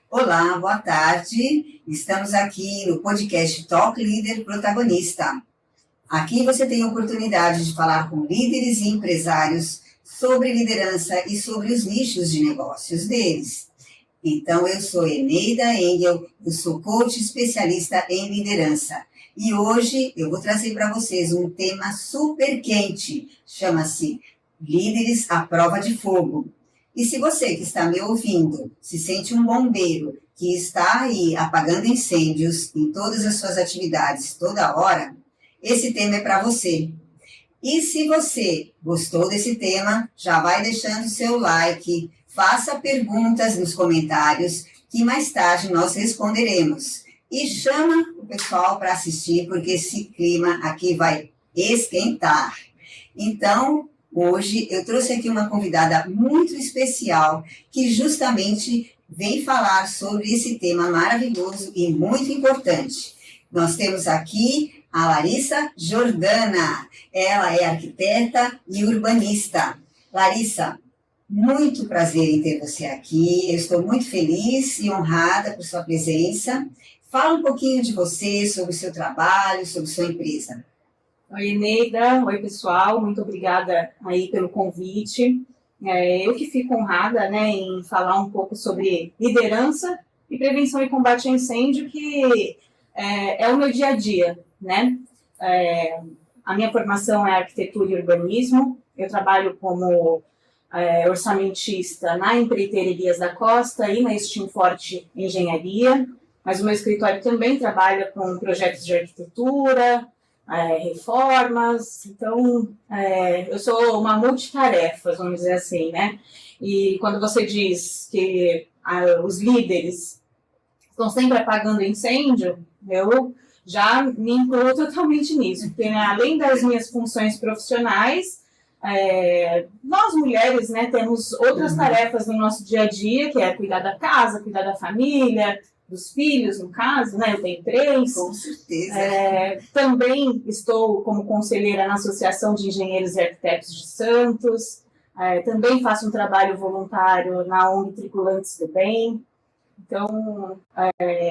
Olá, boa tarde. Estamos aqui no podcast Talk Líder Protagonista. Aqui você tem a oportunidade de falar com líderes e empresários sobre liderança e sobre os nichos de negócios deles. Então, eu sou Eneida Engel, eu sou coach especialista em liderança. E hoje eu vou trazer para vocês um tema super quente, chama-se Líderes à Prova de Fogo. E se você que está me ouvindo se sente um bombeiro que está aí apagando incêndios em todas as suas atividades toda hora, esse tema é para você. E se você gostou desse tema, já vai deixando seu like, faça perguntas nos comentários que mais tarde nós responderemos. E chama o pessoal para assistir, porque esse clima aqui vai esquentar. Então, hoje eu trouxe aqui uma convidada muito especial que justamente vem falar sobre esse tema maravilhoso e muito importante. Nós temos aqui a Larissa Jordana. Ela é arquiteta e urbanista. Larissa, muito prazer em ter você aqui. Eu estou muito feliz e honrada por sua presença. Fala um pouquinho de você, sobre o seu trabalho, sobre sua empresa. Oi, Eneida. Oi, pessoal. Muito obrigada aí pelo convite. Eu que fico honrada, em falar um pouco sobre liderança e prevenção e combate a incêndio, que é o meu dia a dia, né? A minha formação é arquitetura e urbanismo. Eu trabalho como orçamentista na empreiteira Elias da Costa e na Steam Forte Engenharia, mas o meu escritório também trabalha com projetos de arquitetura, reformas. Então, eu sou uma multitarefa, vamos dizer assim, né? E quando você diz que os líderes estão sempre apagando incêndio, eu já me incluo totalmente nisso, porque além das minhas funções profissionais, nós mulheres, temos outras tarefas no nosso dia a dia, que é cuidar da casa, cuidar da família, dos filhos, no caso, eu tenho 3. Com certeza. Também estou como conselheira na Associação de Engenheiros e Arquitetos de Santos, também faço um trabalho voluntário na ONG Tripulantes do Bem. Então,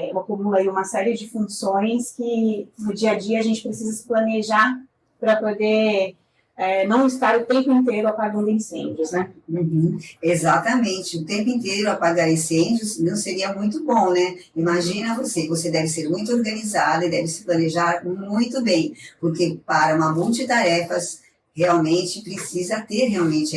eu acumulo aí uma série de funções que no dia a dia a gente precisa se planejar para poder não estar o tempo inteiro apagando incêndios, né? Uhum. Exatamente, o tempo inteiro apagar incêndios não seria muito bom, né? Imagina você deve ser muito organizada e deve se planejar muito bem, porque para uma multitarefas realmente precisa ter realmente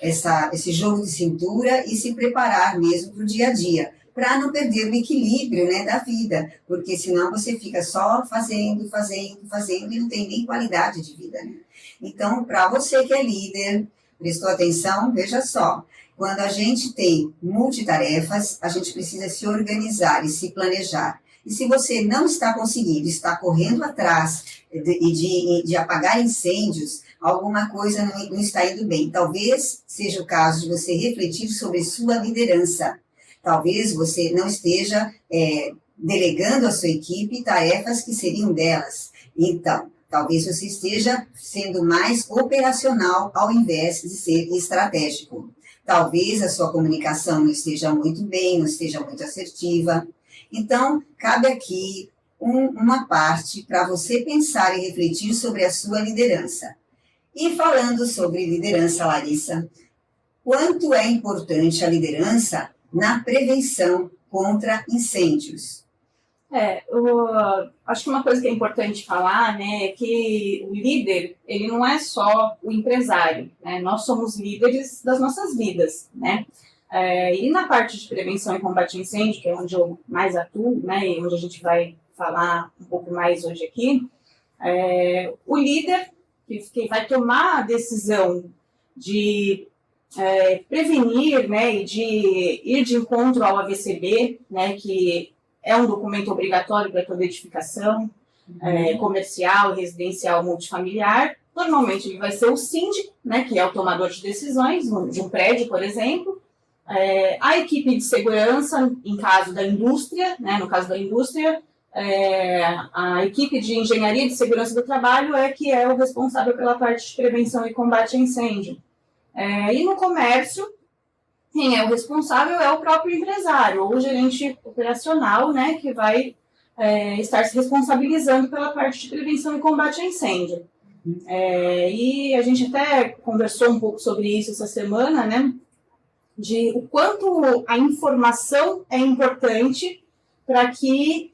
esse jogo de cintura e se preparar mesmo para o dia a dia, para não perder o equilíbrio, da vida, porque senão você fica só fazendo e não tem nem qualidade de vida, né? Então, para você que é líder, prestou atenção, veja só, quando a gente tem multitarefas, a gente precisa se organizar e se planejar. E se você não está conseguindo, está correndo atrás de apagar incêndios, alguma coisa não está indo bem. Talvez seja o caso de você refletir sobre sua liderança. Talvez você não esteja delegando à sua equipe tarefas que seriam delas. Então, talvez você esteja sendo mais operacional ao invés de ser estratégico. Talvez a sua comunicação não esteja muito bem, não esteja muito assertiva. Então, cabe aqui uma parte para você pensar e refletir sobre a sua liderança. E falando sobre liderança, Larissa, quanto é importante a liderança na prevenção contra incêndios? Eu acho que uma coisa que é importante falar, é que o líder, ele não é só o empresário, Nós somos líderes das nossas vidas, E na parte de prevenção e combate a incêndio, que é onde eu mais atuo, E onde a gente vai falar um pouco mais hoje aqui, o líder que vai tomar a decisão de prevenir, e de ir de encontro ao AVCB, que é um documento obrigatório para toda edificação comercial, residencial, multifamiliar. Normalmente ele vai ser o síndico, que é o tomador de decisões de um prédio, por exemplo. A equipe de segurança, em caso da indústria, no caso da indústria, a equipe de engenharia de segurança do trabalho que é o responsável pela parte de prevenção e combate a incêndio. E no comércio, quem é o responsável é o próprio empresário, ou o gerente operacional, né, que vai estar se responsabilizando pela parte de prevenção e combate a incêndio. E a gente até conversou um pouco sobre isso essa semana, né, de o quanto a informação é importante para que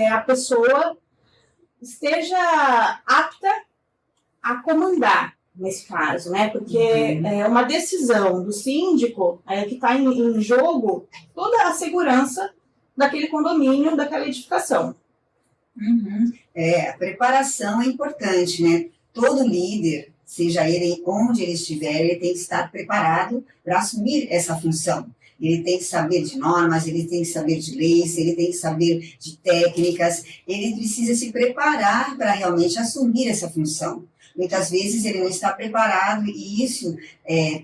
a pessoa esteja apta a comandar, nesse caso, né? Porque é uma decisão do síndico que está em jogo toda a segurança daquele condomínio, daquela edificação. A preparação é importante, né? Todo líder, seja ele onde ele estiver, ele tem que estar preparado para assumir essa função. Ele tem que saber de normas, ele tem que saber de leis, ele tem que saber de técnicas, ele precisa se preparar para realmente assumir essa função. Muitas vezes ele não está preparado e isso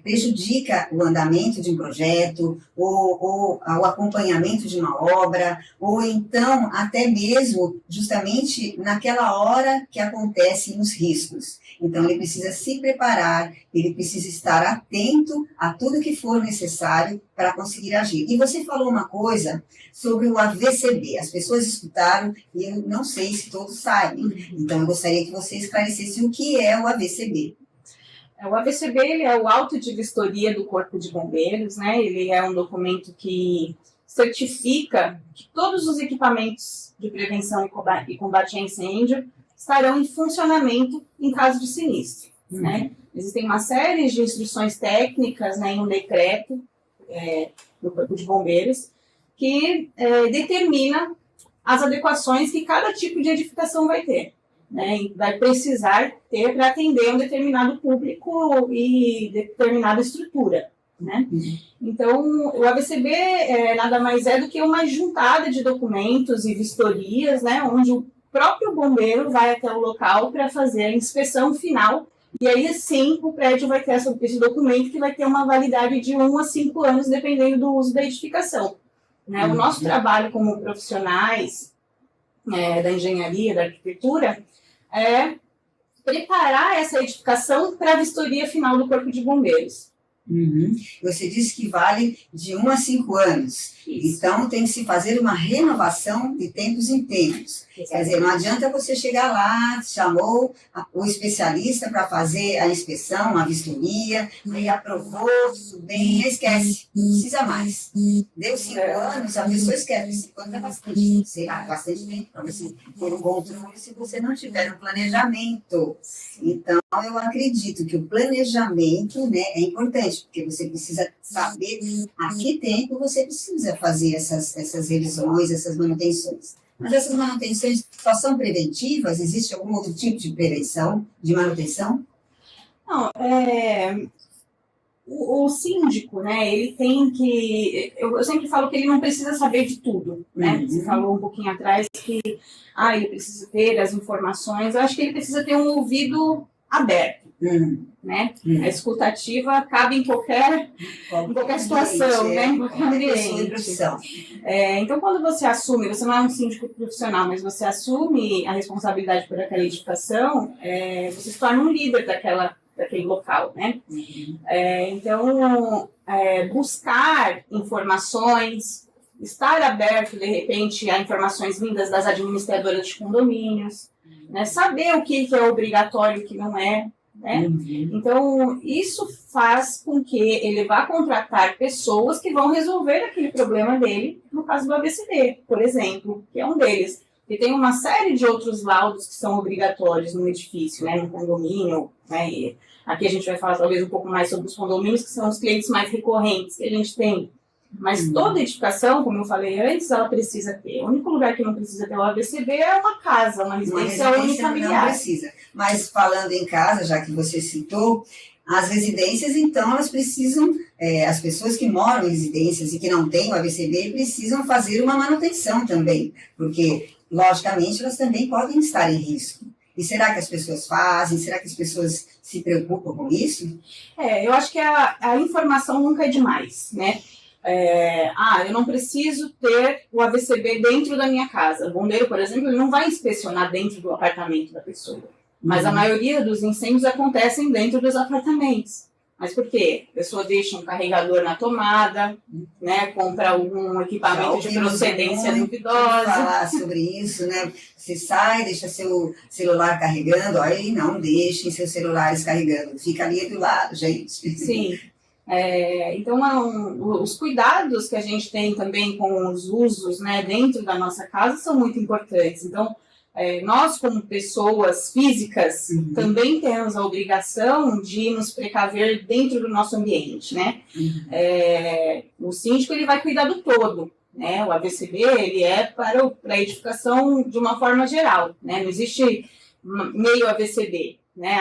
prejudica o andamento de um projeto, ou o acompanhamento de uma obra, ou então até mesmo justamente naquela hora que acontecem os riscos. Então ele precisa se preparar, ele precisa estar atento a tudo que for necessário para conseguir agir. E você falou uma coisa sobre o AVCB, as pessoas escutaram e eu não sei se todos sabem, então eu gostaria que você esclarecesse o que é o AVCB. O AVCB ele é o Auto de Vistoria do Corpo de Bombeiros, né? Ele é um documento que certifica que todos os equipamentos de prevenção e combate a incêndio estarão em funcionamento em caso de sinistro, né? Existem uma série de instruções técnicas, né, em um decreto do Corpo de Bombeiros que determina as adequações que cada tipo de edificação vai ter, né, e vai precisar ter para atender um determinado público e determinada estrutura, né? Então, o AVCB nada mais é do que uma juntada de documentos e vistorias, né, onde o próprio bombeiro vai até o local para fazer a inspeção final, e aí sim o prédio vai ter esse documento que vai ter uma validade de 1 a 5 anos, dependendo do uso da edificação, né? O nosso trabalho como profissionais da engenharia, da arquitetura, é preparar essa edificação para a vistoria final do Corpo de Bombeiros. Você disse que vale de 1 a 5 anos. Isso. Então, tem que se fazer uma renovação de tempos em tempos. Exatamente. Quer dizer, não adianta você chegar lá, chamou o especialista para fazer a inspeção, a vistoria, aí aprovou, tudo bem, esquece, não precisa mais. Deu 5 anos, a pessoa esquece. 5 anos é bastante, sei lá, bastante tempo para você ter um controle se você não tiver um planejamento. Então, eu acredito que o planejamento, né, é importante, porque você precisa saber a que tempo você precisa fazer essas revisões, essas manutenções. Mas essas manutenções só são preventivas? Existe algum outro tipo de prevenção, de manutenção? Não, o síndico, né, ele tem que... Eu sempre falo que ele não precisa saber de tudo, né? Você falou um pouquinho atrás que ele precisa ter as informações. Eu acho que ele precisa ter um ouvido aberto, né? A escutativa cabe em qualquer situação, né? Em qualquer ambiente. Então, quando você assume, você não é um síndico profissional, mas você assume a responsabilidade por aquela edificação, você se torna um líder daquele local, né? Então, buscar informações, estar aberto, de repente, a informações vindas das administradoras de condomínios, né? Saber o que é obrigatório e o que não é, né? Então, isso faz com que ele vá contratar pessoas que vão resolver aquele problema dele, no caso do AVCB, por exemplo, que é um deles. E tem uma série de outros laudos que são obrigatórios no edifício, né, no condomínio, né? E aqui a gente vai falar talvez um pouco mais sobre os condomínios, que são os clientes mais recorrentes que a gente tem. Mas toda edificação, como eu falei antes, ela precisa ter. O único lugar que não precisa ter o AVCB é uma casa, uma residência unifamiliar. Não precisa. Mas falando em casa, já que você citou, as residências, então, elas precisam, as pessoas que moram em residências e que não têm o AVCB precisam fazer uma manutenção também, porque, logicamente, elas também podem estar em risco. E será que as pessoas fazem? Será que as pessoas se preocupam com isso? Eu acho que a informação nunca é demais, né? Eu não preciso ter o AVCB dentro da minha casa. O bombeiro, por exemplo, ele não vai inspecionar dentro do apartamento da pessoa. Mas a maioria dos incêndios acontecem dentro dos apartamentos, Mas por quê? A pessoa deixa um carregador na tomada, né? Compra algum equipamento de procedência duvidosa. Falar sobre isso, né? Você sai, deixa seu celular carregando, aí não deixem seus celulares carregando, fica ali do lado, gente. Sim. Então, os cuidados que a gente tem também com os usos, né, dentro da nossa casa são muito importantes. Então, nós, como pessoas físicas, também temos a obrigação de nos precaver dentro do nosso ambiente, né? O síndico, ele vai cuidar do todo, né? O AVCB, ele é para a edificação de uma forma geral, né? Não existe meio AVCB, né?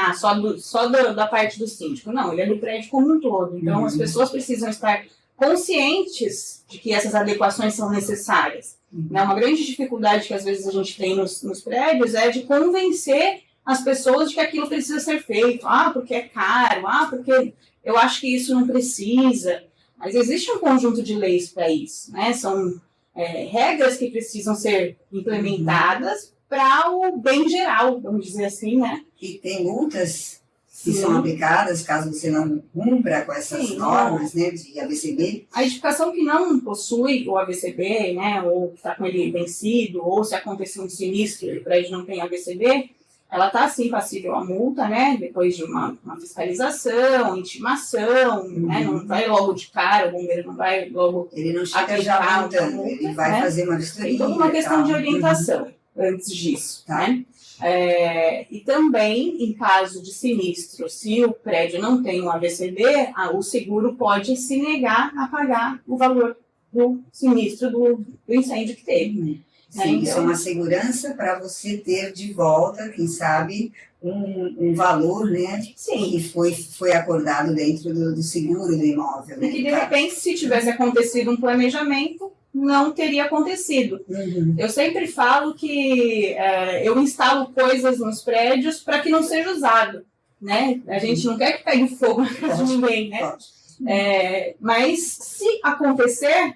Só da parte do síndico. Não, ele é do prédio como um todo. Então, as pessoas precisam estar conscientes de que essas adequações são necessárias. Uma grande dificuldade que às vezes a gente tem nos prédios é de convencer as pessoas de que aquilo precisa ser feito. Porque é caro, porque eu acho que isso não precisa. Mas existe um conjunto de leis para isso, né? São regras que precisam ser implementadas para o bem geral, vamos dizer assim, né? E tem multas que são aplicadas caso você não cumpra com essas normas, né, de AVCB. A edificação que não possui o AVCB, né, ou está com ele vencido, ou se acontecer um sinistro e o prédio não tem AVCB, ela está, sim, passível a multa, né, depois de uma fiscalização, intimação, né, não vai logo de cara, o bombeiro não vai logo... Ele não chega já multando, ele vai fazer uma vistoria. Tem toda uma questão de orientação antes disso, né? E também, em caso de sinistro, se o prédio não tem um AVCB, o seguro pode se negar a pagar o valor do sinistro, do incêndio que teve. Sim, então, isso é uma segurança para você ter de volta, quem sabe, um valor, né? Sim. Que foi acordado dentro do seguro do imóvel. E que, de repente, se tivesse acontecido um planejamento, não teria acontecido. Eu sempre falo que eu instalo coisas nos prédios para que não seja usado, né? A gente não quer que pegue fogo na casa de ninguém, né? Mas se acontecer,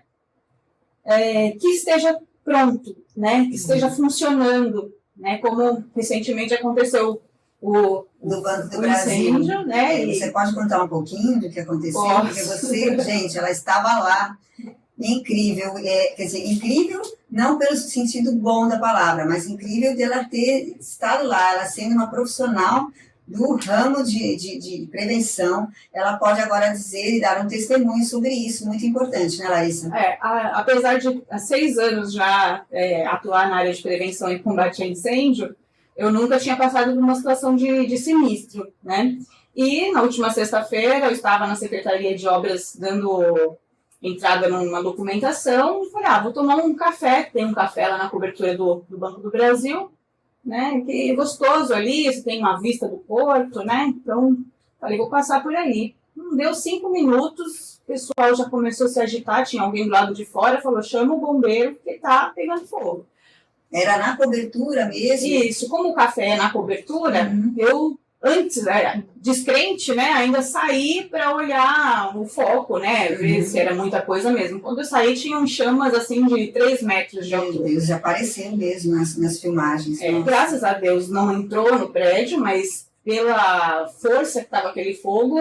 que esteja pronto, né? Que esteja funcionando, né? Como recentemente aconteceu do Banco do Brasil, incêndio, né? Você pode contar um pouquinho do que aconteceu? Posso. Porque você, gente, ela estava lá. Incrível, quer dizer, incrível não pelo sentido bom da palavra, mas incrível dela ter estado lá, ela sendo uma profissional do ramo de prevenção, ela pode agora dizer e dar um testemunho sobre isso, muito importante, né, Larissa? Apesar de há 6 anos já atuar na área de prevenção e combate a incêndio, eu nunca tinha passado por uma situação de sinistro, né? E na última sexta-feira eu estava na Secretaria de Obras dando entrada numa documentação, e falei, vou tomar um café, tem um café lá na cobertura do Banco do Brasil, né, que é gostoso ali, você tem uma vista do porto, né, então, falei, vou passar por ali. Não deu 5 minutos, o pessoal já começou a se agitar, tinha alguém do lado de fora, falou, chama o bombeiro, porque tá pegando fogo. Era na cobertura mesmo? Isso, como o café é na cobertura, eu... Antes, descrente, né, ainda saí para olhar o foco, né, ver se era muita coisa mesmo. Quando eu saí, tinham chamas, assim, de 3 metros de altura. Deus, já apareceu mesmo nas filmagens. Graças a Deus não entrou no prédio, mas pela força que estava aquele fogo,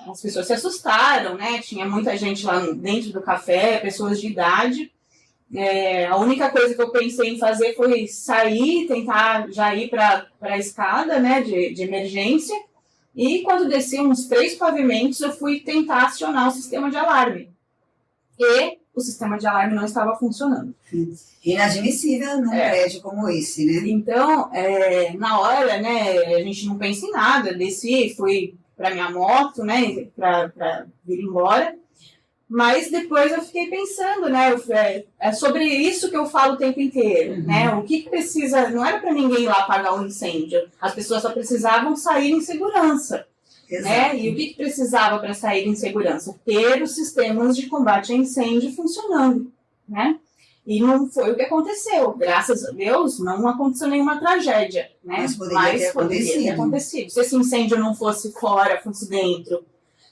as pessoas se assustaram, né, tinha muita gente lá dentro do café, pessoas de idade. A única coisa que eu pensei em fazer foi sair, tentar já ir para a escada, né, de emergência, e quando desci uns 3 pavimentos, eu fui tentar acionar o sistema de alarme. E o sistema de alarme não estava funcionando. Inadmissível num prédio como esse, né? Então, na hora, né, a gente não pensa em nada, desci, fui para minha moto, né, para vir embora. Mas depois eu fiquei pensando, né, é sobre isso que eu falo o tempo inteiro, né, o que precisa, não era para ninguém ir lá apagar o incêndio, as pessoas só precisavam sair em segurança, né, e o que precisava para sair em segurança? Ter os sistemas de combate a incêndio funcionando, né, e não foi o que aconteceu, graças a Deus não aconteceu nenhuma tragédia, né, mas poderia ter acontecido. Se esse incêndio não fosse fora, fosse dentro,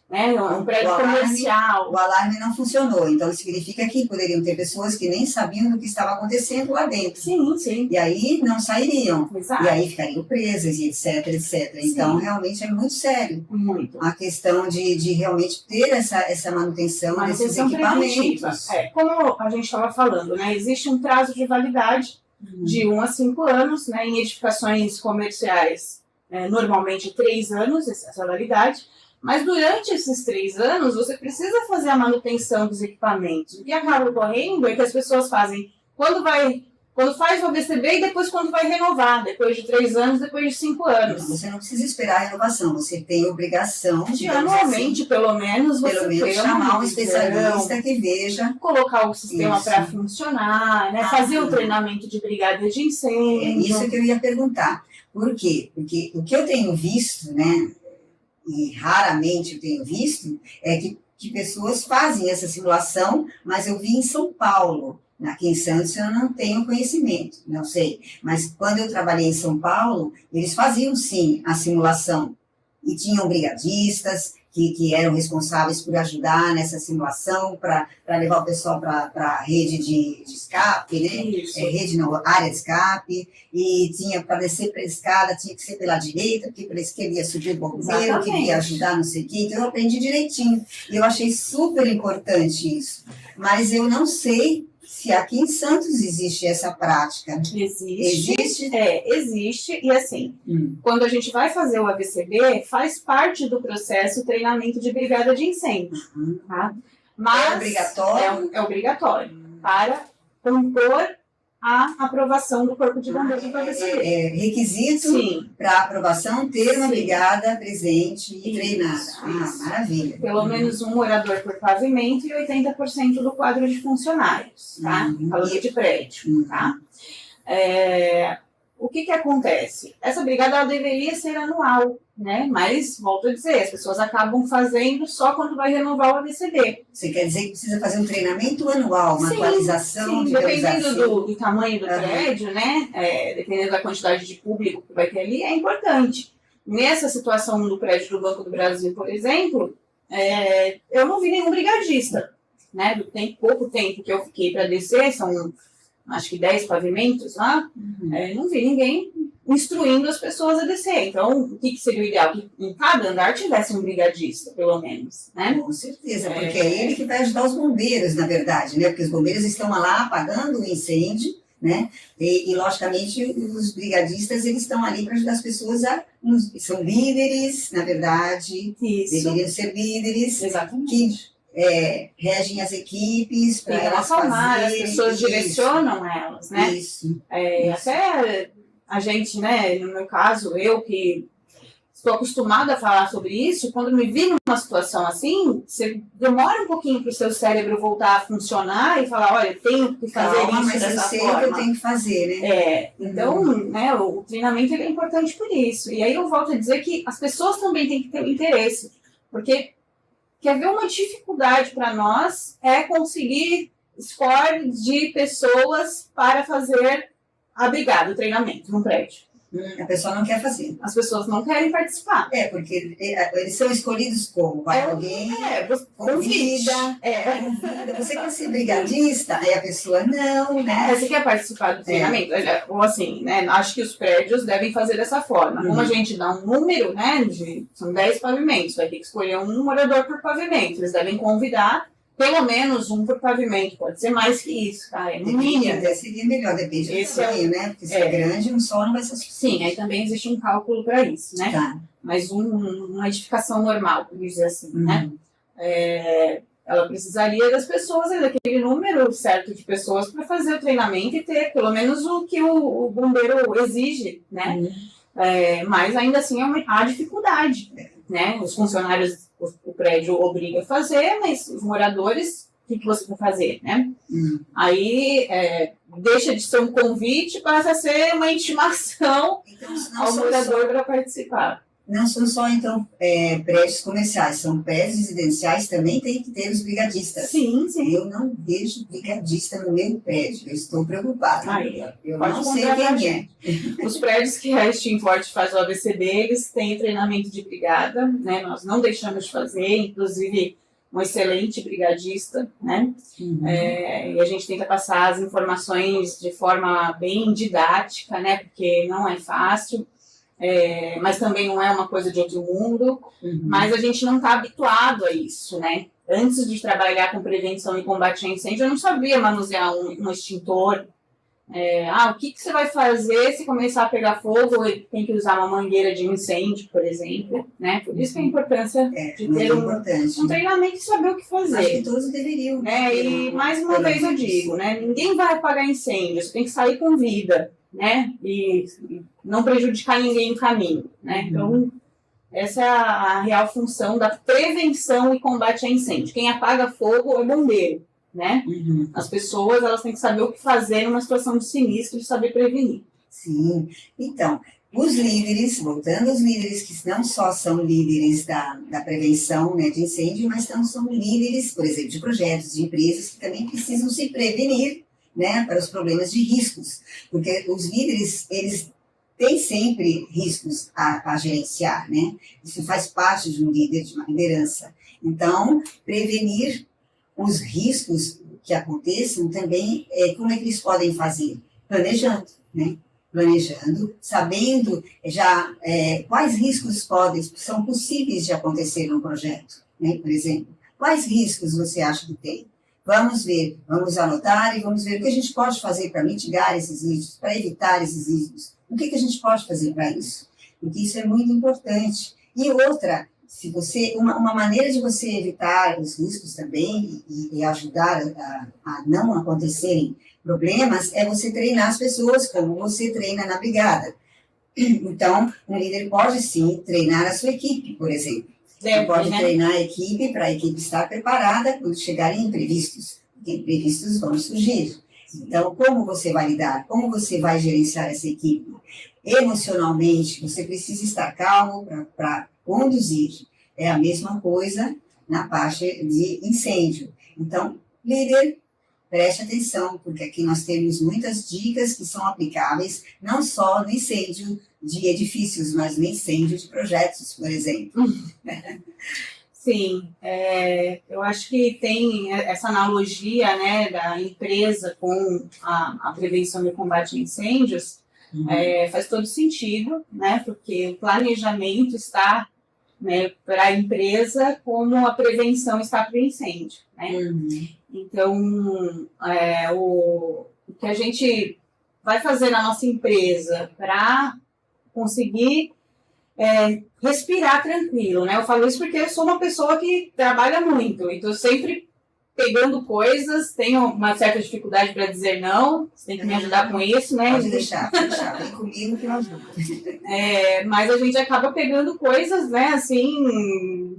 né? Um prédio comercial. O alarme não funcionou, então significa que poderiam ter pessoas que nem sabiam do que estava acontecendo lá dentro. Sim, sim. E aí não sairiam. Exato. E aí ficariam presas e etc, etc. Então, realmente é muito sério. Muito. A questão de realmente ter essa manutenção desses equipamentos. Como a gente estava falando, né? Existe um prazo de validade de 1 a 5 anos, né? Em edificações comerciais, normalmente 3 anos, essa validade. Mas durante esses 3 anos, você precisa fazer a manutenção dos equipamentos. O que acaba ocorrendo é que as pessoas fazem quando faz o AVCB e depois quando vai renovar, depois de 3 anos, depois de 5 anos. Você não precisa esperar a renovação, você tem obrigação de anualmente, assim, pelo menos chamar um especialista que veja. Colocar o sistema para funcionar, né? Fazer o treinamento de brigada de incêndio. É isso que eu ia perguntar. Por quê? Porque o que eu tenho visto, né? E raramente eu tenho visto, é que pessoas fazem essa simulação, mas eu vi em São Paulo. Aqui em Santos eu não tenho conhecimento, não sei. Mas quando eu trabalhei em São Paulo, eles faziam sim a simulação. E tinham brigadistas que eram responsáveis por ajudar nessa simulação, para levar o pessoal para a rede de escape, né? Área de escape. E tinha para descer para a escada, tinha que ser pela direita, porque pela esquerda ia subir o bombeiro, que ia ajudar, não sei o quê. Então eu aprendi direitinho. E eu achei super importante isso. Mas eu não sei se aqui em Santos existe essa prática. Existe? Existe. E assim, quando a gente vai fazer o AVCB, faz parte do processo o treinamento de brigada de incêndio. Tá? Mas é obrigatório? É obrigatório para compor a aprovação do Corpo de Bombeiros do AVCB. É requisito para aprovação ter uma brigada presente e treinada. Maravilha. Pelo menos um morador por pavimento e 80% do quadro de funcionários, tá? Falando de prédio, tá? O que acontece? Essa brigada ela deveria ser anual, né? Mas, volto a dizer, as pessoas acabam fazendo só quando vai renovar o AVCB. Você quer dizer que precisa fazer um treinamento anual, uma atualização? Dependendo do tamanho do prédio, né? Dependendo da quantidade de público que vai ter ali, é importante. Nessa situação do prédio do Banco do Brasil, por exemplo, eu não vi nenhum brigadista, né? Pouco tempo que eu fiquei para descer, são acho que 10 pavimentos lá, não vi ninguém instruindo as pessoas a descer. Então, o que seria o ideal? Que em cada andar tivesse um brigadista, pelo menos, né? Com certeza, porque é ele que vai ajudar os bombeiros, na verdade, né? Porque os bombeiros estão lá apagando o incêndio, né? E logicamente, os brigadistas, eles estão ali para ajudar as pessoas são líderes, na verdade, deveriam ser líderes. Exatamente. Que regem as equipes para elas fazerem. As pessoas direcionam elas, né? Isso. Até a gente, né, no meu caso, eu que estou acostumada a falar sobre isso, quando me vi numa situação assim, você demora um pouquinho para o seu cérebro voltar a funcionar e falar, olha, tenho que fazer isso mas dessa eu sei forma. que eu tenho que fazer, né? Então, né, o treinamento é importante por isso. E aí eu volto a dizer que as pessoas também têm que ter interesse, porque quer ver uma dificuldade para nós é conseguir score de pessoas para fazer a brigada, o treinamento num prédio. A pessoa não quer fazer. As pessoas não querem participar. Porque eles são escolhidos como? Vai alguém, convida. Você quer ser brigadista? Aí a pessoa não, né? Você quer participar do treinamento? Ou assim, né? Acho que os prédios devem fazer dessa forma. Como a gente dá um número, né? São 10 pavimentos, vai ter que escolher um morador por pavimento. Eles devem convidar pelo menos um por pavimento, pode ser mais que isso, tá? É no mínimo. Até seria melhor, depende do tamanho, né? Porque se é grande, um só não vai ser suficiente. Sim, aí também existe um cálculo para isso, né? Tá. Mas uma edificação normal, por dizer assim, né? Ela precisaria das pessoas, daquele número certo de pessoas para fazer o treinamento e ter pelo menos o que o bombeiro exige, né? Mas ainda assim há dificuldade, né? Os funcionários, o prédio obriga a fazer, mas os moradores, o que você vai fazer, né? Aí deixa de ser um convite, passa a ser uma intimação ao morador para participar. não são só, então, prédios comerciais, são prédios residenciais, também tem que ter os brigadistas. Sim, sim. Eu não vejo brigadista no meu prédio, eu estou preocupada. Eu pode não sei quem é. Os prédios que a Steam Forte faz o ABCD, eles têm treinamento de brigada, né? Nós não deixamos de fazer, inclusive um excelente brigadista, né? E a gente tenta passar as informações de forma bem didática, né? Porque não é fácil. Mas também não é uma coisa de outro mundo, mas a gente não está habituado a isso, né? Antes de trabalhar com prevenção e combate a incêndio, eu não sabia manusear um extintor. O que você vai fazer se começar a pegar fogo e tem que usar uma mangueira de incêndio, por exemplo, né? Por isso que a importância de ter um treinamento e saber o que fazer. Acho que todos deveriam. E mais uma vez eu digo, né? Ninguém vai apagar incêndio, você tem que sair com vida, né? E não prejudicar ninguém no caminho, né? Então, essa é a real função da prevenção e combate a incêndio. Quem apaga fogo é bombeiro, né? As pessoas, elas têm que saber o que fazer numa situação de sinistro e saber prevenir. Sim. Então, os líderes, voltando aos líderes que não só são líderes da prevenção, né, de incêndio, mas também são líderes, por exemplo, de projetos, de empresas que também precisam se prevenir, né, para os problemas de riscos, porque os líderes, eles têm sempre riscos a gerenciar, né? Isso faz parte de um líder, de uma liderança. Então, prevenir os riscos que aconteçam também, como é que eles podem fazer? Planejando, né? Planejando, sabendo já quais riscos são possíveis de acontecer no projeto, né? Por exemplo, quais riscos você acha que tem? Vamos ver, vamos anotar e vamos ver o que a gente pode fazer para mitigar esses riscos, para evitar esses riscos. O que a gente pode fazer para isso? Porque isso é muito importante. E outra, uma maneira de você evitar os riscos também e ajudar a não acontecerem problemas é você treinar as pessoas como você treina na brigada. Então, um líder pode sim treinar a sua equipe, por exemplo. Você pode treinar a equipe para a equipe estar preparada quando chegarem imprevistos, porque imprevistos vão surgir. Então, como você vai lidar? Como você vai gerenciar essa equipe? Emocionalmente, você precisa estar calmo para conduzir. É a mesma coisa na parte de incêndio. Então, líder, preste atenção, porque aqui nós temos muitas dicas que são aplicáveis não só no incêndio de edifícios, mas no incêndio de projetos, por exemplo. Sim, eu acho que tem essa analogia, né, da empresa com a prevenção e combate a incêndios, faz todo sentido, né, porque o planejamento está, né, para a empresa como a prevenção está para o incêndio, né? Então, o que a gente vai fazer na nossa empresa para conseguir respirar tranquilo, né? Eu falo isso porque eu sou uma pessoa que trabalha muito, então sempre pegando coisas, tenho uma certa dificuldade para dizer não, você tem que me ajudar com isso, né? Pode deixar, vem comigo que eu ajudo. Mas a gente acaba pegando coisas, né, assim,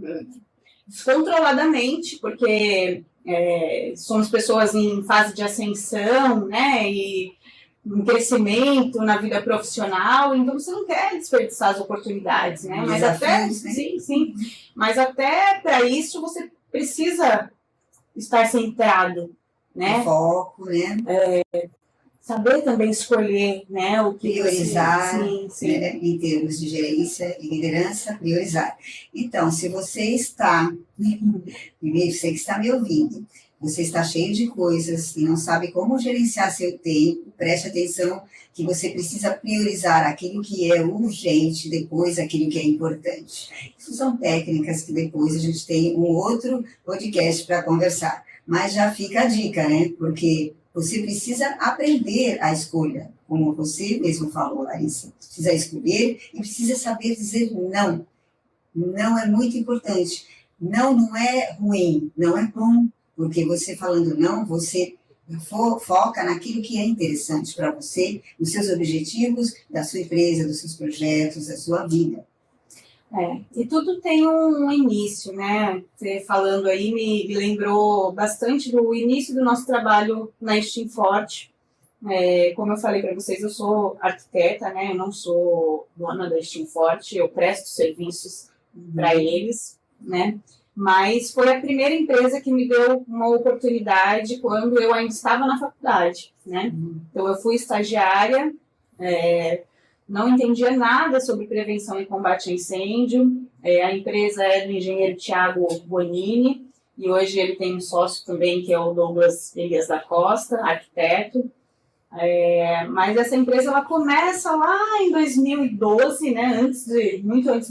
descontroladamente, porque somos pessoas em fase de ascensão, né, e um crescimento na vida profissional, então você não quer desperdiçar as oportunidades, né? Mas mas até para isso você precisa estar centrado, né? Foco, né? Saber também escolher, né, o que priorizar, né, em termos de gerência e liderança, priorizar. Então, se você está me ouvindo, você está cheio de coisas e não sabe como gerenciar seu tempo, preste atenção que você precisa priorizar aquilo que é urgente, depois aquilo que é importante. Isso são técnicas que depois a gente tem um outro podcast para conversar. Mas já fica a dica, né? Porque você precisa aprender a escolha, como você mesmo falou, Larissa. Precisa escolher e precisa saber dizer não. Não é muito importante. Não é ruim, não é bom. Porque você falando não, você foca naquilo que é interessante para você, nos seus objetivos, da sua empresa, dos seus projetos, da sua vida. E tudo tem um início, né? Você falando aí me lembrou bastante do início do nosso trabalho na Steam Forte, Como eu falei para vocês, eu sou arquiteta, né? Eu não sou dona da Steam Forte, eu presto serviços para eles, né? Mas foi a primeira empresa que me deu uma oportunidade quando eu ainda estava na faculdade, né? Então, eu fui estagiária, não entendia nada sobre prevenção e combate a incêndio. A empresa é do engenheiro Thiago Bonini, e hoje ele tem um sócio também, que é o Douglas Elias da Costa, arquiteto. Mas essa empresa ela começa lá em 2012, né? Muito antes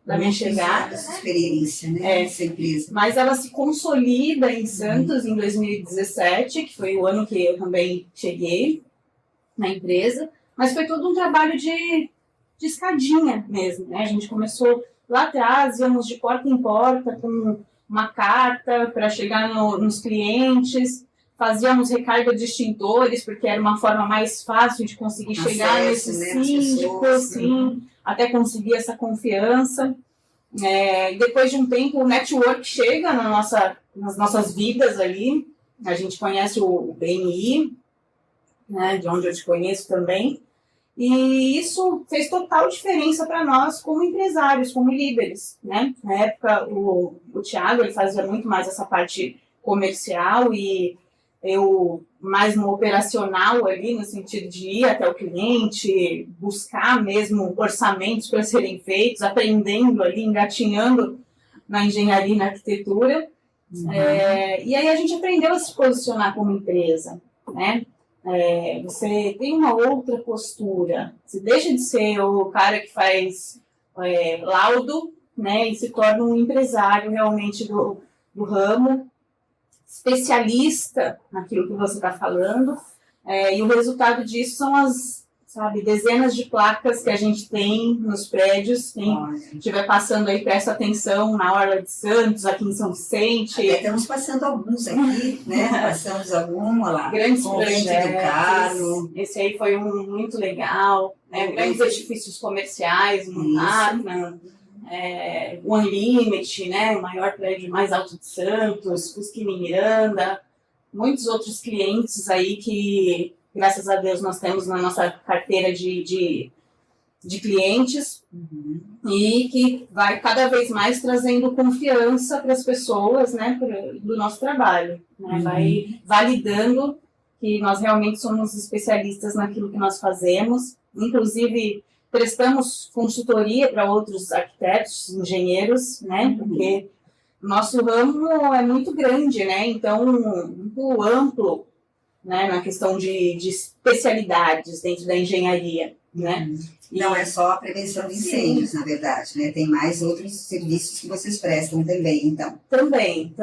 da minha chegada. Essa experiência, né? Essa empresa. Mas ela se consolida em Santos em 2017, que foi o ano que eu também cheguei na empresa. Mas foi todo um trabalho de escadinha mesmo, né? A gente começou lá atrás, íamos de porta em porta com uma carta para chegar nos clientes. Fazíamos recarga de extintores, porque era uma forma mais fácil de conseguir chegar nesse síndico, assim, até conseguir essa confiança. Depois de um tempo, o network chega nas nossas vidas ali. A gente conhece o BNI, né, de onde eu te conheço também. E isso fez total diferença para nós como empresários, como líderes, né? Na época, o Thiago ele fazia muito mais essa parte comercial e eu mais no operacional ali, no sentido de ir até o cliente, buscar mesmo orçamentos para serem feitos, aprendendo ali, engatinhando na engenharia e na arquitetura. E aí a gente aprendeu a se posicionar como empresa, né? Você tem uma outra postura, você deixa de ser o cara que faz laudo, né, e se torna um empresário realmente do ramo, especialista naquilo que você está falando, e o resultado disso são dezenas de placas que a gente tem nos prédios. Quem estiver passando aí, presta atenção na Orla de Santos, aqui em São Vicente. Estamos passando alguns aqui, né? Passamos alguns lá. Grandes projetos. Do Carro. Esse aí foi um muito legal. Grandes edifícios comerciais, Manhattan, One Limit, né? O maior prédio mais alto de Santos, Fusquini Miranda. Muitos outros clientes aí que, graças a Deus, nós temos na nossa carteira de clientes, e que vai cada vez mais trazendo confiança para as pessoas, né, do nosso trabalho, né, vai validando que nós realmente somos especialistas naquilo que nós fazemos. Inclusive, prestamos consultoria para outros arquitetos, engenheiros, né, porque nosso ramo é muito grande, né, então muito amplo, né, na questão de especialidades dentro da engenharia, né? Não é só a prevenção de incêndios, na verdade, né? Tem mais outros serviços que vocês prestam também, então. Também.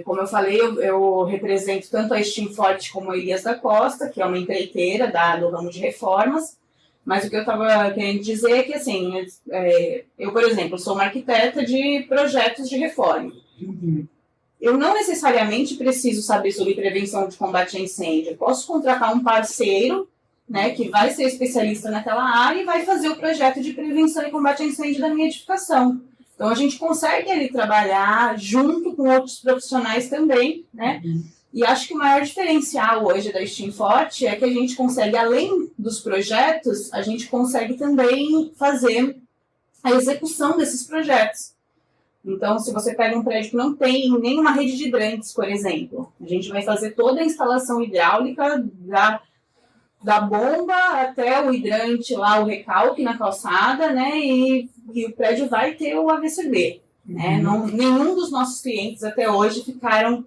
Como eu falei, eu represento tanto a Steam Forte como a Elias da Costa, que é uma empreiteira do ramo de reformas, mas o que eu estava querendo dizer é que, assim, eu, por exemplo, sou uma arquiteta de projetos de reforma. Eu não necessariamente preciso saber sobre prevenção de combate a incêndio. Eu posso contratar um parceiro, né, que vai ser especialista naquela área e vai fazer o projeto de prevenção e combate a incêndio da minha edificação. Então, a gente consegue ali trabalhar junto com outros profissionais também, né? E acho que o maior diferencial hoje da Steam Forte é que a gente consegue, além dos projetos, a gente consegue também fazer a execução desses projetos. Então, se você pega um prédio que não tem nenhuma rede de hidrantes, por exemplo, a gente vai fazer toda a instalação hidráulica da bomba até o hidrante lá, o recalque na calçada, né? E o prédio vai ter o AVCB, né? Nenhum dos nossos clientes até hoje ficaram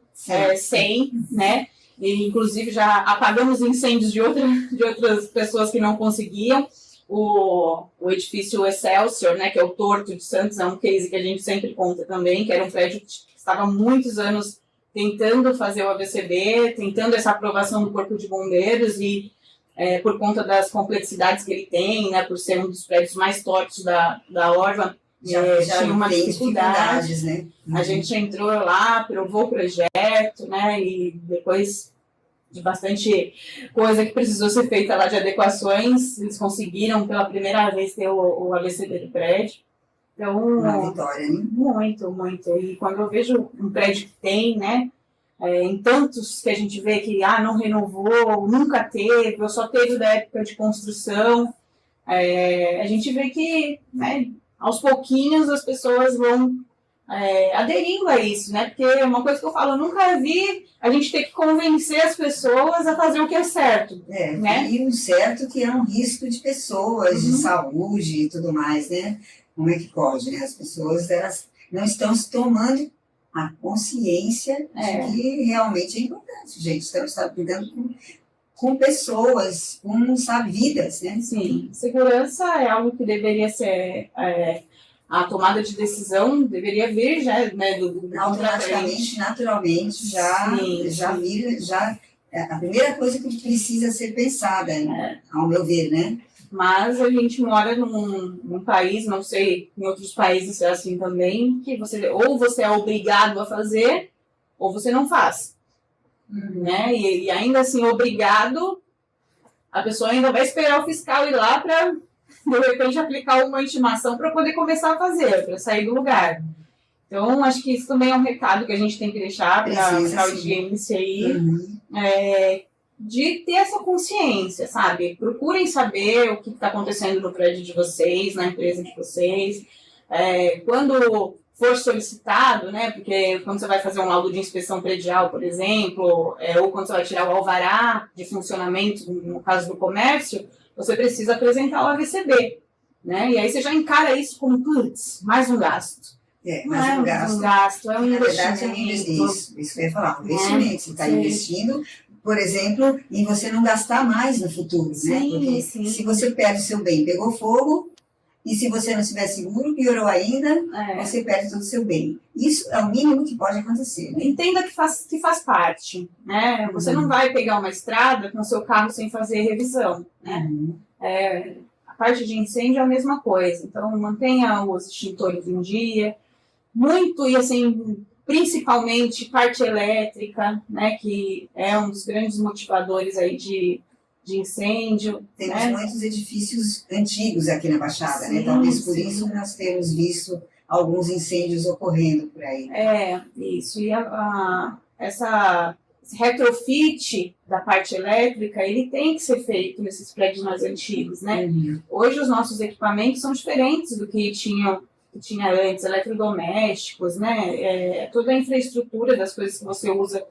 sem, né? E, inclusive, já apagamos incêndios de outras pessoas que não conseguiam. O edifício Excelsior, né, que é o Torto de Santos, é um case que a gente sempre conta também, que era um prédio que estava há muitos anos tentando fazer o AVCB, tentando essa aprovação do Corpo de Bombeiros, e por conta das complexidades que ele tem, né, por ser um dos prédios mais tortos da Orla, já tinha uma dificuldade, né? A gente entrou lá, provou o projeto, né, e depois de bastante coisa que precisou ser feita lá de adequações, eles conseguiram pela primeira vez ter o AVCB do prédio. Então, uma vitória, né? Muito. E quando eu vejo um prédio que tem, né, em tantos que a gente vê que não renovou, nunca teve, ou só teve da época de construção, a gente vê que, né, aos pouquinhos as pessoas vão aderindo a isso, né? Porque uma coisa que eu falo, eu nunca vi a gente ter que convencer as pessoas a fazer o que é certo. Né? E o certo que é um risco de pessoas, de saúde e tudo mais, né? Como é que pode, né? As pessoas, elas não estão se tomando a consciência de que realmente é importante, gente. Estamos lidando com pessoas, com, sabe, vidas, né? Sim, segurança é algo que deveria ser... a tomada de decisão deveria vir já, né, automaticamente, naturalmente, já vira, a primeira coisa que precisa ser pensada, ao meu ver, né? Mas a gente mora num país, não sei, em outros países é assim também, que ou você é obrigado a fazer, ou você não faz. Né? E ainda assim, obrigado, a pessoa ainda vai esperar o fiscal ir lá para, de repente, aplicar uma intimação para poder começar a fazer, para sair do lugar. Então, acho que isso também é um recado que a gente tem que deixar para a audiência aí, de ter essa consciência, sabe? Procurem saber o que está acontecendo no prédio de vocês, na empresa de vocês. Quando for solicitado, né? Porque quando você vai fazer um laudo de inspeção predial, por exemplo, ou quando você vai tirar o alvará de funcionamento, no caso do comércio, você precisa apresentar o AVCB, né? E aí você já encara isso como, putz, mais um gasto. Mais um gasto. É um investimento. Na verdade, é um investimento. Isso que eu ia falar, um investimento. Você está investindo, por exemplo, em você não gastar mais no futuro, né? Porque se você perde o seu bem, pegou fogo, e se você não estiver seguro, piorou ainda, você perde todo o seu bem. Isso é o mínimo que pode acontecer. Né? Entenda que faz parte, né? Você não vai pegar uma estrada com o seu carro sem fazer revisão, né? A parte de incêndio é a mesma coisa. Então, mantenha os extintores em dia. Muito, e assim, principalmente parte elétrica, né? Que é um dos grandes motivadores aí de incêndio. Temos muitos edifícios antigos aqui na Baixada, né? Talvez por isso nós temos visto alguns incêndios ocorrendo por aí. Isso. E esse retrofit da parte elétrica, ele tem que ser feito nesses prédios mais antigos, né? Hoje os nossos equipamentos são diferentes do que tinha antes, eletrodomésticos, né? Toda a infraestrutura das coisas que você usa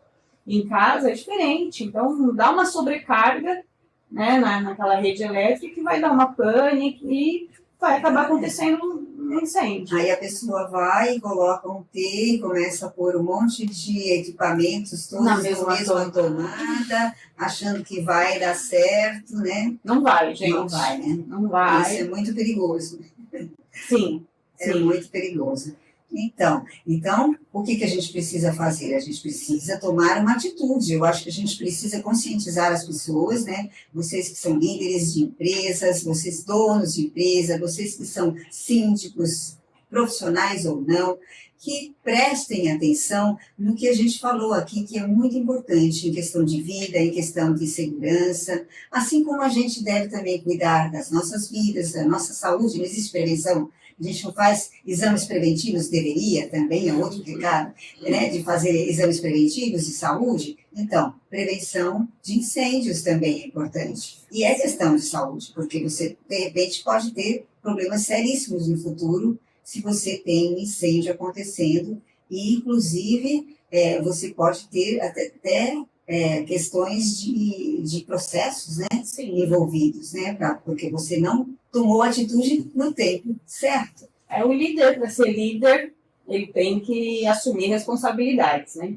em casa é diferente. Então, dá uma sobrecarga, né, naquela rede elétrica que vai dar uma pane e vai acabar acontecendo um incêndio. Aí a pessoa vai, coloca um T, começa a pôr um monte de equipamentos todos na mesma tomada, achando que vai dar certo, né? Não vai, gente. Não vai, né? Não vai. Isso é muito perigoso. Sim. É muito perigoso. Então, o que a gente precisa fazer? A gente precisa tomar uma atitude. Eu acho que a gente precisa conscientizar as pessoas, né? Vocês que são líderes de empresas, vocês donos de empresa, vocês que são síndicos, profissionais ou não, que prestem atenção no que a gente falou aqui, que é muito importante em questão de vida, em questão de segurança, assim como a gente deve também cuidar das nossas vidas, da nossa saúde. Não existe prevenção. A gente não faz exames preventivos, deveria também, é outro recado, né, de fazer exames preventivos de saúde. Então, prevenção de incêndios também é importante. E é questão de saúde, porque você, de repente, pode ter problemas seríssimos no futuro se você tem um incêndio acontecendo. E, inclusive, você pode ter até questões de processos, né, envolvidos, né, porque você não tomou atitude no tempo certo. O líder, para ser líder, ele tem que assumir responsabilidades, né?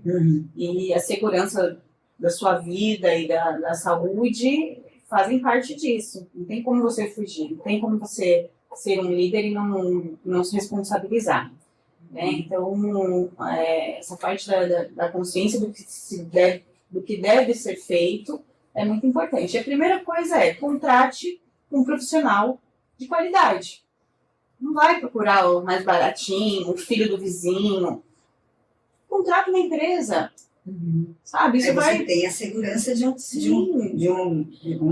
E a segurança da sua vida e da saúde fazem parte disso. Não tem como você fugir, não tem como você ser um líder e não se responsabilizar. Né? Então, essa parte da consciência do que deve ser feito é muito importante. A primeira coisa contrate um profissional de qualidade. Não vai procurar o mais baratinho, o filho do vizinho. Contrata uma empresa. Sabe? Isso você tem a segurança de um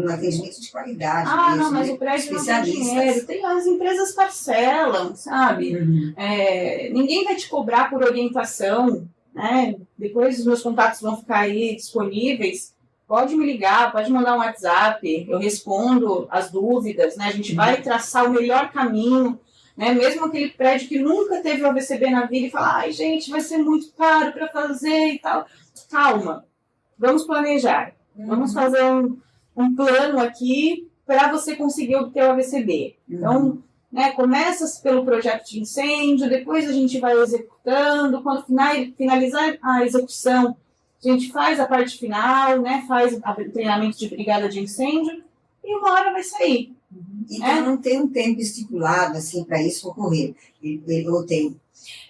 atendimento de qualidade. Não, mas o prédio não tem dinheiro. As empresas parcelam, sabe? Ninguém vai te cobrar por orientação. né? Depois os meus contatos vão ficar aí disponíveis. Pode me ligar, pode mandar um WhatsApp, eu respondo as dúvidas, né? A gente vai traçar o melhor caminho, né? Mesmo aquele prédio que nunca teve o AVCB na vida e fala, ai, gente, vai ser muito caro para fazer e tal. Calma, vamos planejar. Vamos fazer um plano aqui para você conseguir obter o AVCB. Então, né, começa pelo projeto de incêndio, depois a gente vai executando, quando finalizar a execução, a gente faz a parte final, né, faz o treinamento de brigada de incêndio e uma hora vai sair. Então não tem um tempo estipulado assim para isso ocorrer, ou tem?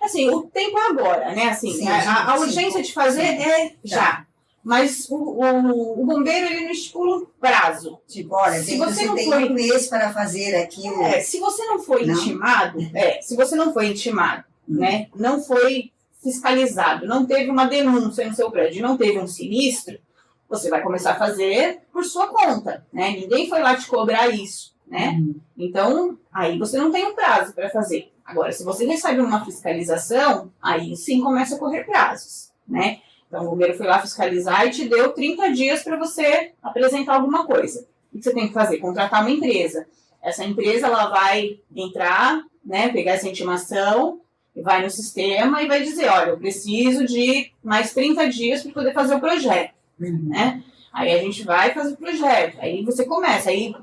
Assim, o tempo é agora, né? Assim, sim, a urgência de fazer é já. Mas o bombeiro, ele não estipula um prazo. Tipo, olha, se você não tem um mês para fazer aquilo. Se você não foi intimado, se você não foi intimado, né? Não foi fiscalizado, não teve uma denúncia no seu prédio, não teve um sinistro, você vai começar a fazer por sua conta, né? Ninguém foi lá te cobrar isso, né? Então, aí você não tem um prazo para fazer. Agora, se você recebe uma fiscalização, aí sim começa a correr prazos, né? Então, o bombeiro foi lá fiscalizar e te deu 30 dias para você apresentar alguma coisa. O que você tem que fazer? Contratar uma empresa. Essa empresa, ela vai entrar, né, pegar essa intimação, vai no sistema e vai dizer, olha, eu preciso de mais 30 dias para poder fazer o projeto, né? Aí a gente vai fazer o projeto. Aí você começa. Aí,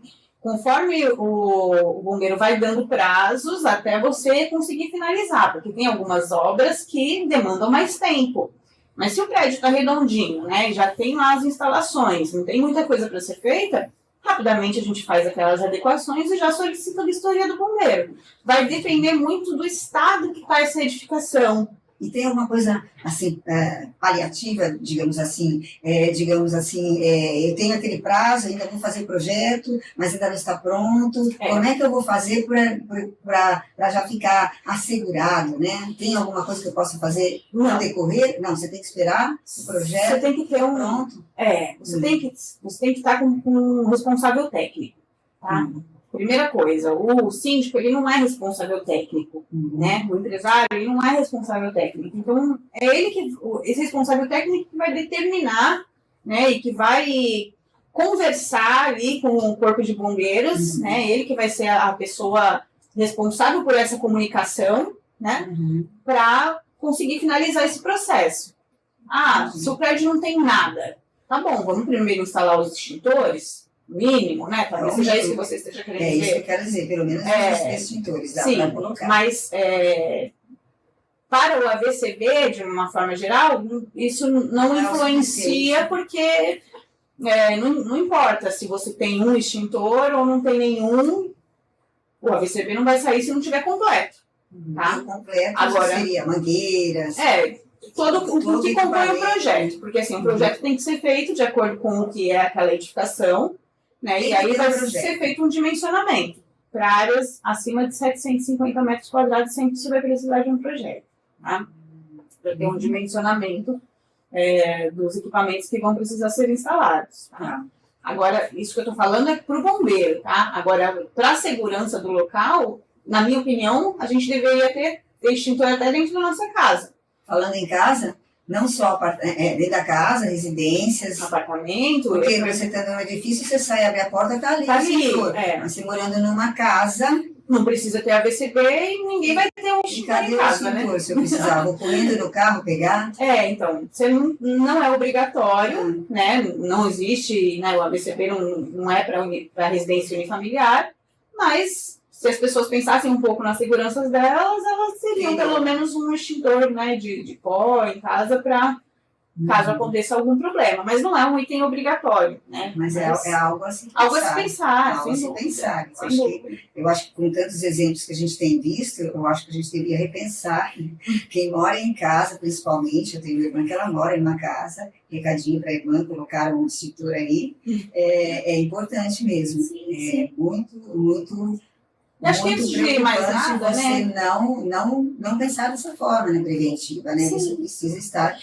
conforme o bombeiro vai dando prazos até você conseguir finalizar, porque tem algumas obras que demandam mais tempo. Mas se o prédio está redondinho, né, já tem lá as instalações, não tem muita coisa para ser feita, rapidamente a gente faz aquelas adequações e já solicita a vistoria do bombeiro. Vai depender muito do estado que está essa edificação. E tem alguma coisa, assim, paliativa, digamos assim, eu tenho aquele prazo, ainda vou fazer projeto, mas ainda não está pronto. Como é que eu vou fazer para já ficar assegurado, né? Tem alguma coisa que eu possa fazer no decorrer? Não, você tem que esperar o projeto. Você tem que ter pronto. Você tem que estar com um responsável técnico, tá? Primeira coisa, o síndico, ele não é responsável técnico, né? O empresário, ele não é responsável técnico. Então, é ele que, esse responsável técnico que vai determinar, né? E que vai conversar ali com o corpo de bombeiros, né? Ele que vai ser a pessoa responsável por essa comunicação, né? Para conseguir finalizar esse processo. Se o prédio não tem nada, tá bom, vamos primeiro instalar os extintores, mínimo, né? Talvez seja isso que você esteja querendo dizer. É isso que eu quero dizer, pelo menos os extintores dá para colocar. Mas para o AVCB, de uma forma geral, isso não influencia porque não importa se você tem um extintor ou não tem nenhum, o AVCB não vai sair se não tiver completo. Tá? Completo agora seria mangueiras. Todo o que compõe o projeto. Porque assim, o projeto tem que ser feito de acordo com o que é aquela edificação. Né? E aí vai ser feito um dimensionamento para áreas acima de 750 metros quadrados, sempre você vai precisar de um projeto. Tá? Para ter um dimensionamento dos equipamentos que vão precisar ser instalados. Tá? Agora, isso que eu estou falando é para o bombeiro. Tá? Agora, para a segurança do local, na minha opinião, a gente deveria ter extintor até dentro da nossa casa. Falando em casa, não só dentro da casa, residências, apartamento. Porque você está no edifício, você sai, abre a porta, está ali. Está ali. Mas você morando numa casa. Não precisa ter AVCB e ninguém vai ter um extintor em casa, né? Se eu precisar, vou correndo no carro pegar. Então, você não é obrigatório, né? Não existe, né? O AVCB não é para residência unifamiliar, mas se as pessoas pensassem um pouco nas seguranças delas, elas teriam pelo menos um extintor, né, de pó em casa para caso aconteça algum problema. Mas não é um item obrigatório, né? Mas é algo a se pensar. Algo a se pensar, algo a se pensar. Eu acho que com tantos exemplos que a gente tem visto, eu acho que a gente deveria repensar. Quem mora em casa, principalmente, eu tenho uma irmã que ela mora em uma casa, recadinho para a irmã, colocar um extintor aí, é importante mesmo. Sim. Muito, muito... Acho que antes de mais nada, você não pensar dessa forma, né, preventiva, né? Você precisa estar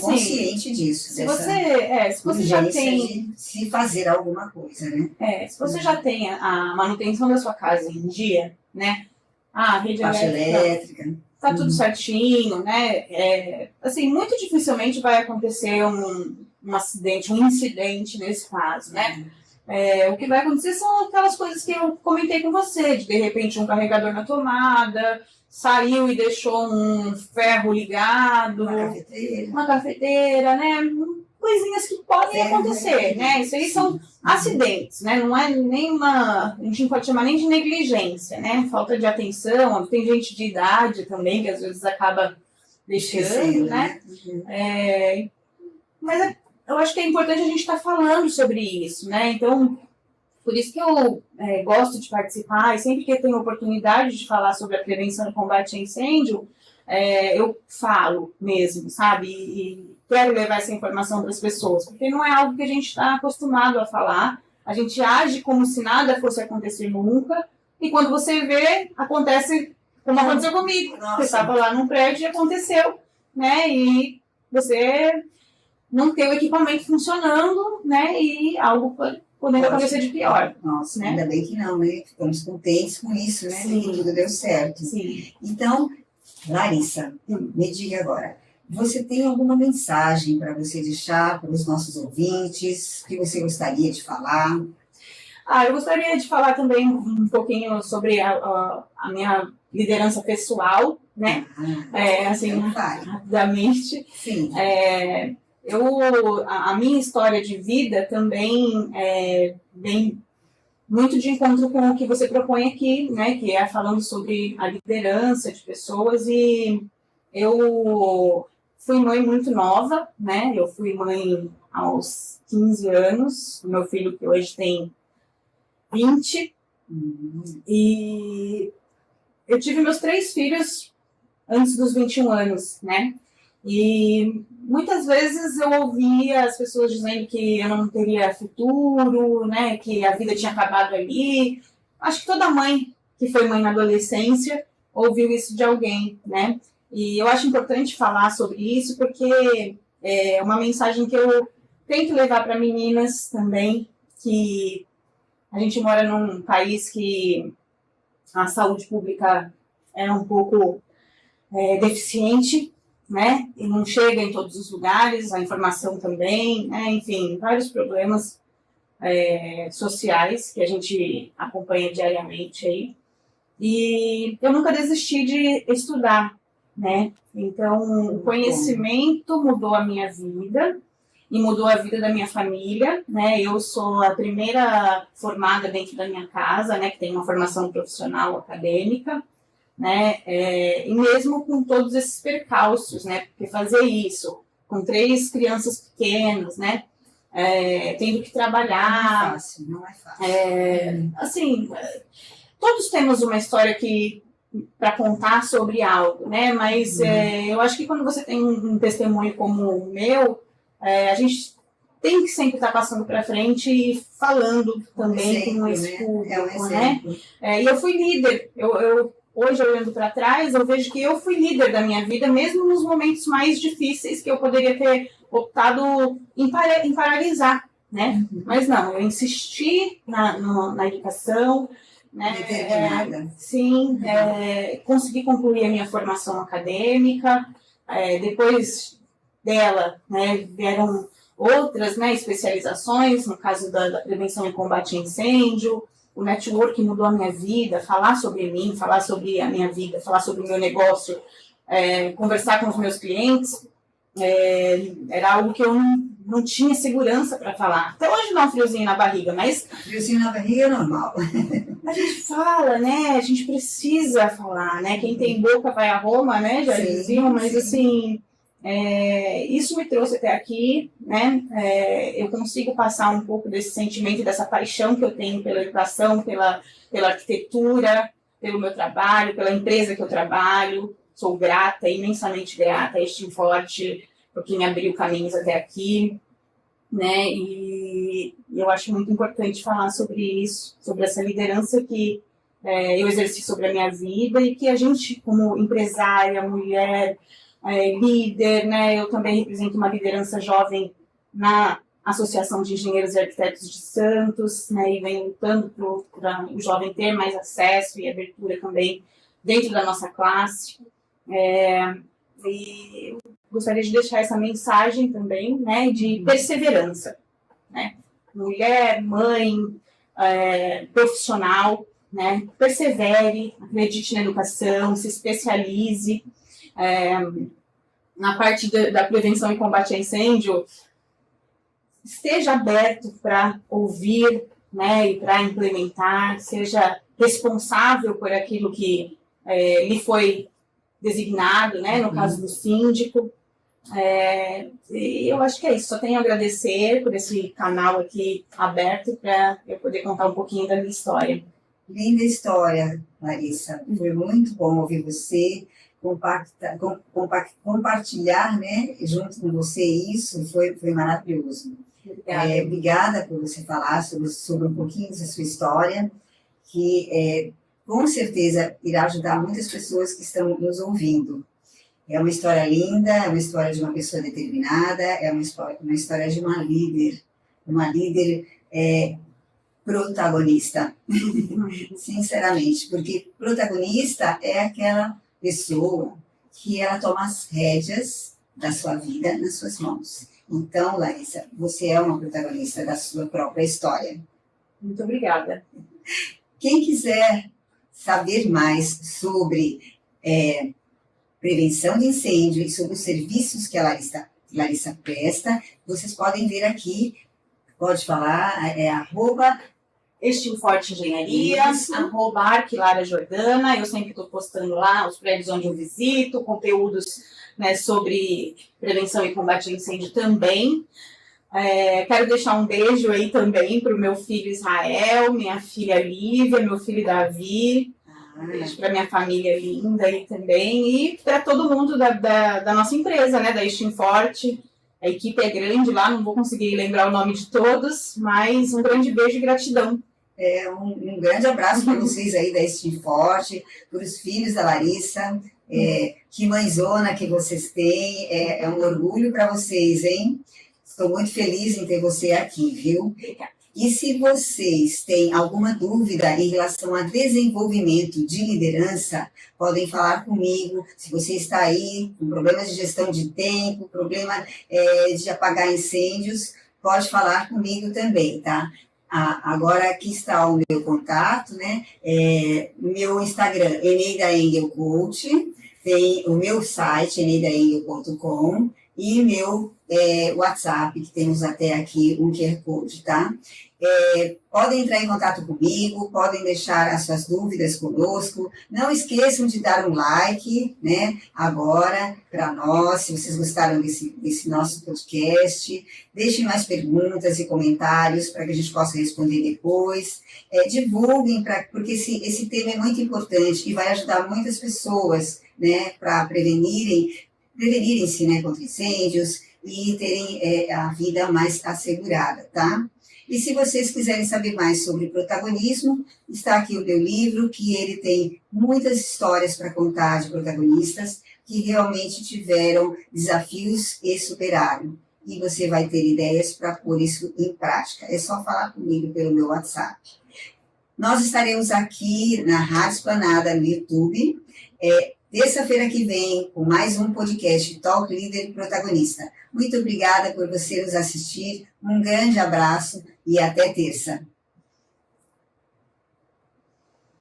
consciente disso. Se você já tem de se fazer alguma coisa, né? Se você já tem a manutenção da sua casa em dia, né? A rede elétrica. tá tudo certinho, né? Assim, muito dificilmente vai acontecer um acidente, um incidente nesse caso, né? O que vai acontecer são aquelas coisas que eu comentei com você, de repente um carregador na tomada, saiu e deixou um ferro ligado, uma cafeteira, né? Coisinhas que podem acontecer, né? Isso aí são acidentes, né? Não é nenhuma, a gente não pode chamar nem de negligência, né? Falta de atenção, tem gente de idade também que às vezes acaba deixando, né? Mas eu acho que é importante a gente estar falando sobre isso, né? Então, por isso que eu gosto de participar, e sempre que eu tenho oportunidade de falar sobre a prevenção e combate a incêndio, eu falo mesmo, sabe? E quero levar essa informação para as pessoas, porque não é algo que a gente está acostumado a falar, a gente age como se nada fosse acontecer nunca, e quando você vê, acontece como aconteceu comigo. Nossa. Você estava lá num prédio e aconteceu, né? E você não ter o equipamento funcionando, né? E algo podendo acontecer de pior. Nossa, né? Ainda bem que não, né? Ficamos contentes com isso, né? Sim. Que tudo deu certo. Sim. Então, Larissa, me diga agora, você tem alguma mensagem para você deixar para os nossos ouvintes que você gostaria de falar? Eu gostaria de falar também um pouquinho sobre a minha liderança pessoal, né? Assim, rapidamente. Sim. A minha história de vida também vem muito de encontro com o que você propõe aqui, né, que é falando sobre a liderança de pessoas, e eu fui mãe muito nova, né, eu fui mãe aos 15 anos, o meu filho que hoje tem 20, e eu tive meus 3 filhos antes dos 21 anos, né, e muitas vezes eu ouvia as pessoas dizendo que eu não teria futuro, né, que a vida tinha acabado ali. Acho que toda mãe que foi mãe na adolescência ouviu isso de alguém, né? E eu acho importante falar sobre isso porque é uma mensagem que eu tento levar para meninas também, que a gente mora num país que a saúde pública é um pouco deficiente, né? E não chega em todos os lugares, a informação também, né? Enfim, vários problemas sociais que a gente acompanha diariamente aí. E eu nunca desisti de estudar, né? Então, o conhecimento mudou a minha vida e mudou a vida da minha família, né? Eu sou a primeira formada dentro da minha casa, né? Que tem uma formação profissional acadêmica, né? E mesmo com todos esses percalços, né? Porque fazer isso com 3 crianças pequenas, né? Tendo que trabalhar. Não é fácil. Assim, todos temos uma história para contar sobre algo, né? Mas eu acho que quando você tem um testemunho como o meu, a gente tem que sempre estar passando para frente e falando também com esse público, né? E eu fui líder. Hoje, olhando para trás, eu vejo que eu fui líder da minha vida, mesmo nos momentos mais difíceis que eu poderia ter optado em paralisar, né? Mas não, eu insisti na educação, né? Sim, consegui concluir a minha formação acadêmica. Depois dela, né, vieram outras, né, especializações, no caso da prevenção e combate a incêndio. O network mudou a minha vida, falar sobre mim, falar sobre a minha vida, falar sobre o meu negócio, conversar com os meus clientes, era algo que eu não tinha segurança para falar. Até hoje não, friozinho na barriga, mas... Friozinho na barriga é normal. A gente fala, né? A gente precisa falar, né? Quem tem boca vai a Roma, né? Já diziam, mas assim... isso me trouxe até aqui, né? Eu consigo passar um pouco desse sentimento, dessa paixão que eu tenho pela educação, pela arquitetura, pelo meu trabalho, pela empresa que eu trabalho. Sou grata, imensamente grata a este Forte, porque me abriu caminhos até aqui, né? E eu acho muito importante falar sobre isso, sobre essa liderança que eu exerci sobre a minha vida e que a gente, como empresária, mulher, líder, né? Eu também represento uma liderança jovem na Associação de Engenheiros e Arquitetos de Santos, né? E venho lutando para o jovem ter mais acesso e abertura também dentro da nossa classe. E eu gostaria de deixar essa mensagem também, né, de perseverança, né? Mulher, mãe, profissional, né? Persevere, acredite na educação, se especialize. Na parte da prevenção e combate a incêndio, esteja aberto para ouvir, né, e para implementar, seja responsável por aquilo que lhe foi designado, né, no caso do síndico. Eu acho que é isso, só tenho a agradecer por esse canal aqui aberto para eu poder contar um pouquinho da minha história. Linda história, Larissa. Foi muito bom ouvir você compartilhar, né, junto com você isso, foi maravilhoso. Obrigada por você falar sobre um pouquinho da sua história, que com certeza irá ajudar muitas pessoas que estão nos ouvindo. É uma história linda, é uma história de uma pessoa determinada, é uma história de uma líder protagonista, sinceramente, porque protagonista é aquela pessoa que ela toma as rédeas da sua vida nas suas mãos. Então, Larissa, você é uma protagonista da sua própria história. Muito obrigada. Quem quiser saber mais sobre prevenção de incêndio e sobre os serviços que a Larissa presta, vocês podem ver aqui, pode falar, Extinforte Engenharia, @Arquilara Jordana. Eu sempre estou postando lá os prédios onde eu visito, conteúdos, né, sobre prevenção e combate a incêndio também. Quero deixar um beijo aí também para o meu filho Israel, minha filha Lívia, meu filho Davi. Beijo para minha família linda aí também. E para todo mundo da nossa empresa, né, da Extinforte. A equipe é grande lá, não vou conseguir lembrar o nome de todos, mas um grande beijo e gratidão. Um grande abraço para vocês aí da Extinforte, para os filhos da Larissa. Que mãezona que vocês têm, é um orgulho para vocês, hein? Estou muito feliz em ter você aqui, viu? Obrigada. E se vocês têm alguma dúvida em relação a desenvolvimento de liderança, podem falar comigo. Se você está aí com problemas de gestão de tempo, problema de apagar incêndios, pode falar comigo também, tá? Agora aqui está o meu contato, né? Meu Instagram, Eneida Engel Coach, tem o meu site, eneidaengel.com, e meu WhatsApp, que temos até aqui um QR Code, tá? Podem entrar em contato comigo, podem deixar as suas dúvidas conosco. Não esqueçam de dar um like, né? Agora, para nós, se vocês gostaram desse nosso podcast. Deixem mais perguntas e comentários para que a gente possa responder depois. Divulguem, porque esse tema é muito importante e vai ajudar muitas pessoas, né? Para prevenirem-se, né, contra incêndios e terem a vida mais assegurada, tá? E se vocês quiserem saber mais sobre protagonismo, está aqui o meu livro, que ele tem muitas histórias para contar de protagonistas que realmente tiveram desafios e superaram. E você vai ter ideias para pôr isso em prática. É só falar comigo pelo meu WhatsApp. Nós estaremos aqui na Rádio Esplanada, no YouTube, terça-feira que vem, com mais um podcast Talk Líder Protagonista. Muito obrigada por você nos assistir, um grande abraço e até terça.